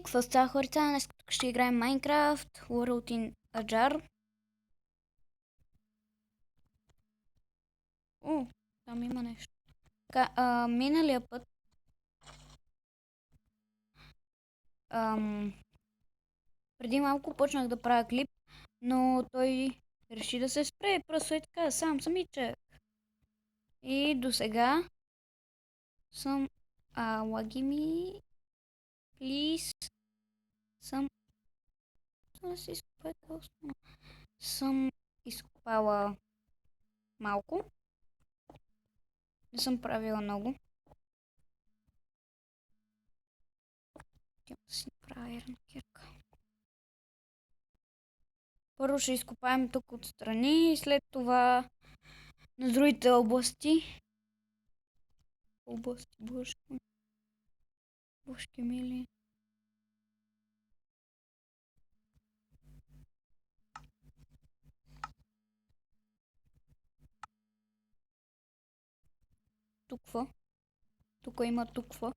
Какво става, хората? Днес тук ще играем Minecraft World in a Jar. О, там има нещо. Така, миналия път преди малко почнах да правя клип, но той реши да се спре. Просто е така, самичък. И до сега съм... лаги ми... Please. Съм изкопала малко. Не съм правила много. Тя да си направя ернкирка. Първо ще изкопаем тук отстрани и след това на другите области. Божки мили. Туква. Тук има туква.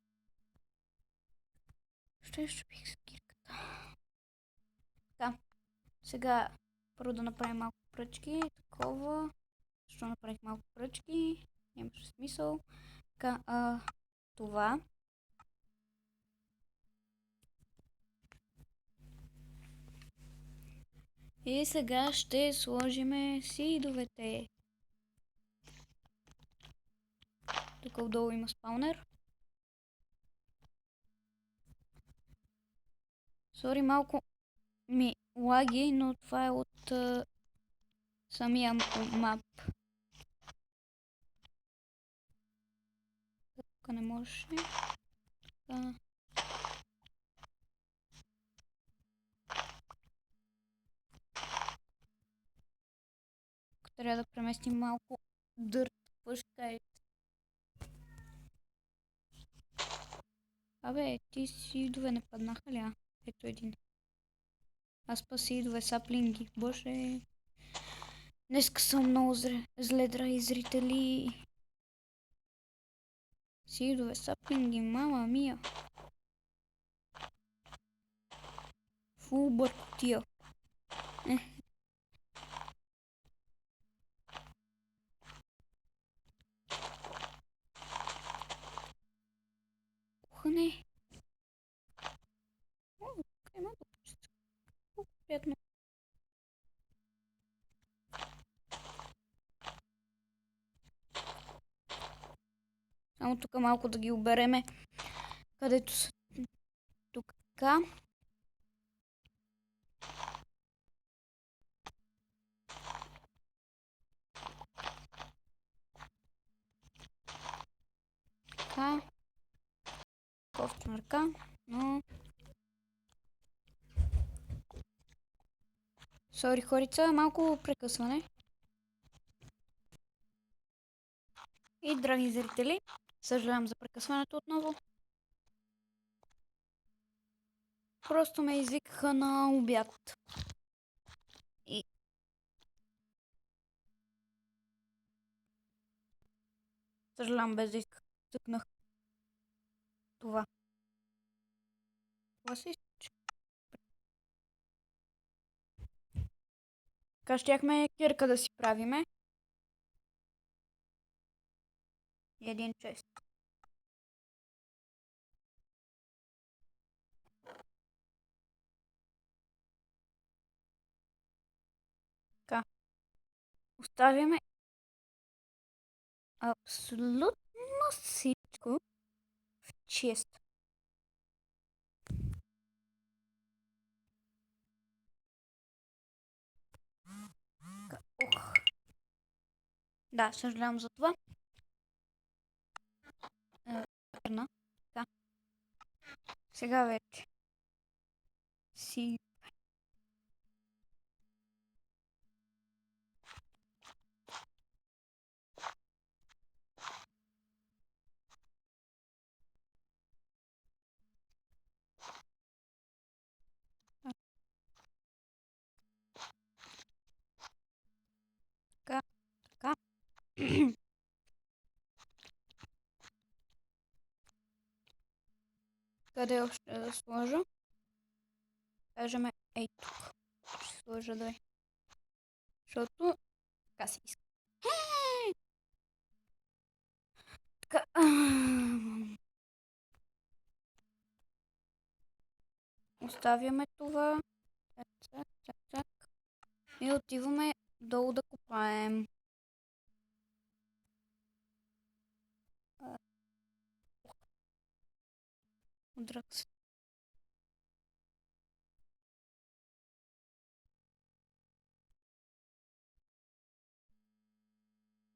Ще бих с кирката. Така. Сега първо да направим малко пръчки. Такова. Защо направих малко пръчки? Нямаше смисъл. Така, това. И сега ще сложиме сидовете. Тук отдолу има спаунер. Сори, малко ми лаги, но това е от самия мап. Тук не можеше. Така. Трябва да преместим малко дърт. Какво ще кажете? Абе, ти сидове не паднаха ли? Ето един. Аз па сидове, саплинги. Боже. Днеска съм много зле, драги зрители. Сидове, саплинги, мама мия. Фу, бъркотия. Кухане. О, има дупчица. Приятно. Само тук малко да ги обереме, където са тук така. Така. Кофтна ръка, но... Сори, хорица, малко прекъсване. И, драги зрители, съжалявам за прекъсването отново. Просто ме извикаха на обяд. И... Съжалявам, без да исках. Тъкнах това. Това се изключи. Така щяхме кирка да си правиме. И един чест. Така. Оставяме абсолютно всичко в чест. Ох. Да, съжалявам за това. Така. Сега вече си... Така, така. Къде още да сложа? кажем ей тук. Ще сложа две. Защото така си иска. Така. Оставяме това. Цак, цак, цак, цак. И отиваме долу да копаем. Удрах се.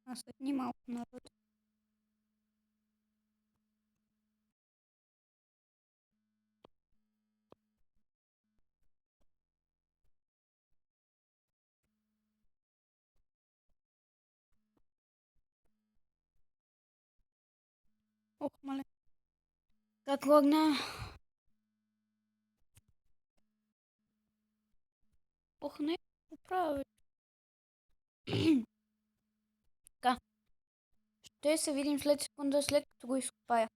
Насъдни малко народ. Ох, мале. Как лагна? Ох, не. Поправя. Така. Ще се видим след секунда, след като го изкопая.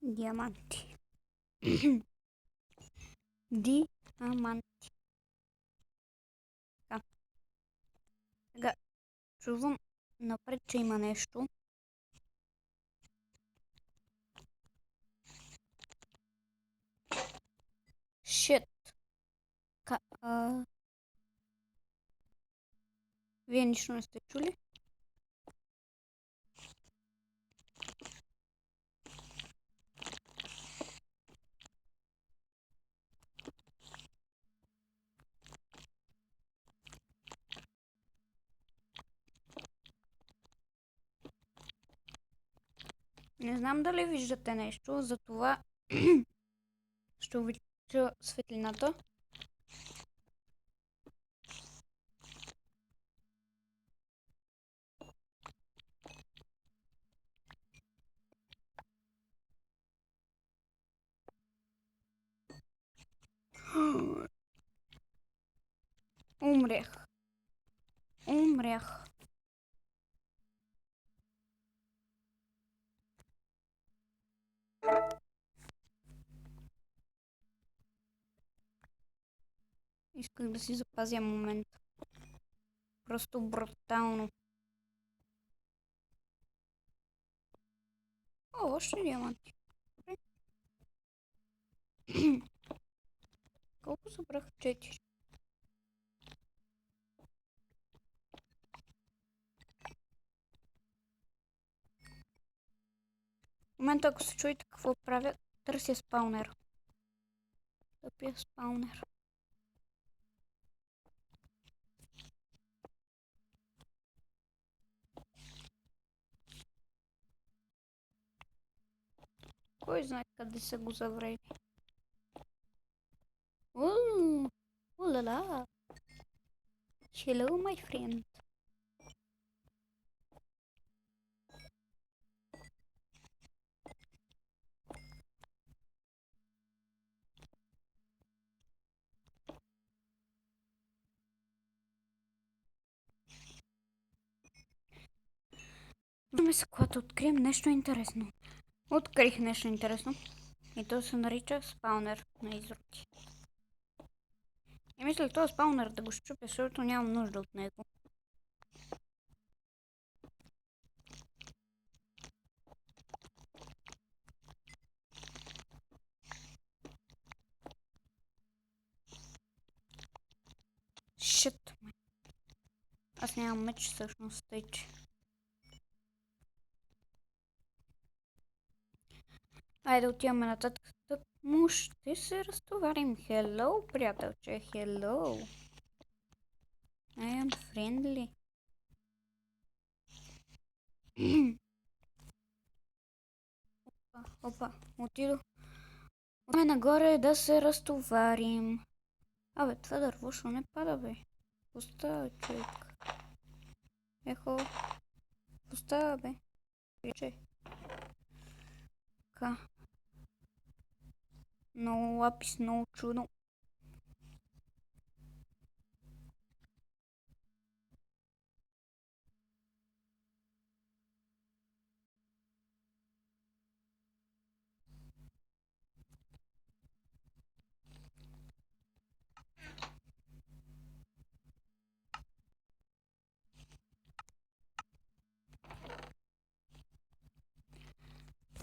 Диаманти. Диаманти. Така. Сега чувам напред, че има нещо. Шит. Вие нищо не сте чули? Не знам дали виждате нещо, затова ще увелича светлината. Умрях. Умрях. Исках да си запазя момента. Просто брутално. О, още диаманти. Колко събрах? 4. В момента, ако се чуете какво правя, търся спаунер. Тъпия спаунер. Кой знае къде са го заврели? Улала. Hello, my friend. Върваме се, когато открием нещо интересно. Открих нещо интересно. И то се нарича спаунер на изроти. И мисля този спаунер да го щупя, защото нямам нужда от него. Шит. Аз нямам меч всъщност, тъй че. Айде отиваме нататък. Му ще се разтоварим. Hello, приятелче. Hello. I am friendly. Опа, отидох. Отиваме нагоре да се разтоварим. Абе, това дърво шо не пада, бе. Поставя, човек. Ехо. Поставя, бе. Че. Така. Много лапис, много чудо.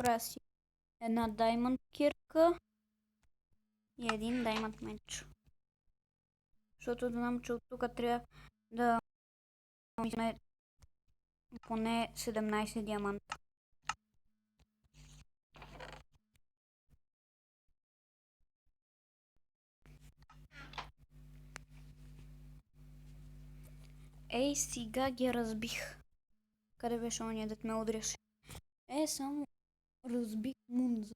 направя си една даймонд кирка и един даймонд меч. Защото знам, че от тук трябва да имаме поне 17 диаманта. Ей, сега ги разбих. Къде беше ония, дет ме удряше? Само разбих мунза.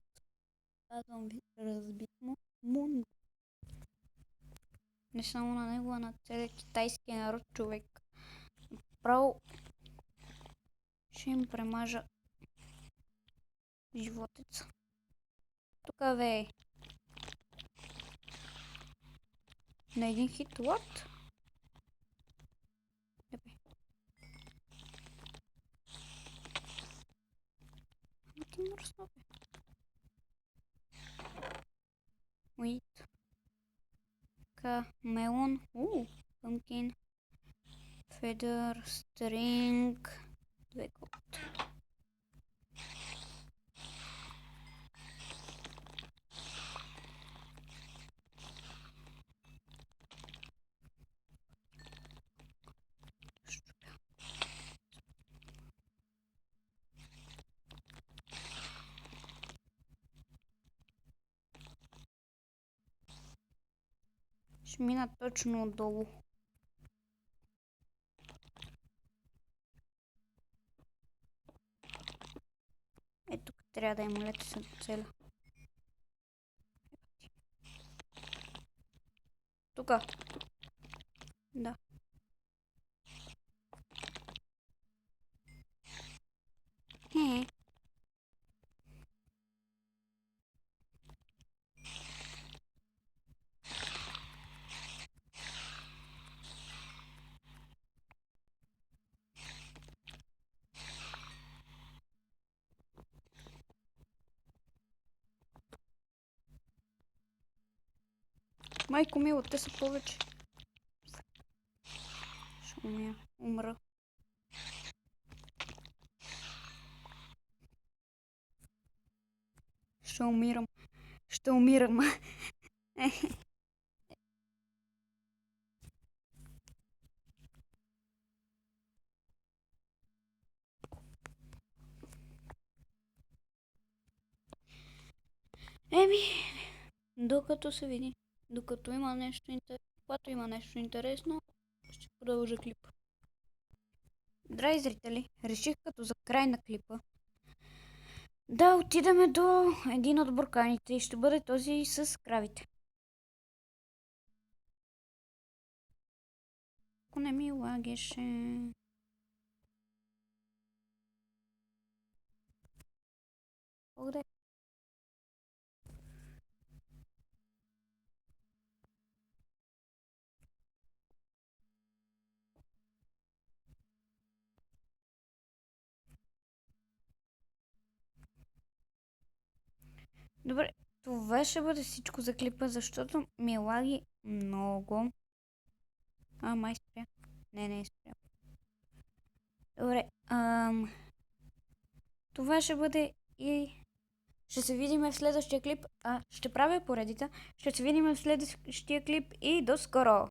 Казвам ви, разбих му мунза. Не само на него, а на целия китайски народ, човек. Право ще им премажа животеца. Тука бе. На един хит, what? Ебе. Ама ти мръсна, бе. Wait. Така, мелон. Pumpkin. Feather, string. 2 голд. Ще мина точно отдолу. Ето тук трябва да има лето се целя. Тука. Да. Майко мило, те са повече. Ще умра. Ще умирам. Ще умирам. Еми, докато се види. Докато има нещо интересно. Когато има нещо интересно, ще продължа клипа. Драги зрители, реших като за край на клипа да отидеме до един от бурканите и ще бъде този с кравите. Ако не ми лагеше... Благодаря. Добре, това ще бъде всичко за клипа, защото ми лаги много. Май спря. Не спря. Добре, това ще бъде и ще се видим в следващия клип. Ще правя поредица. Ще се видим в следващия клип и до скоро!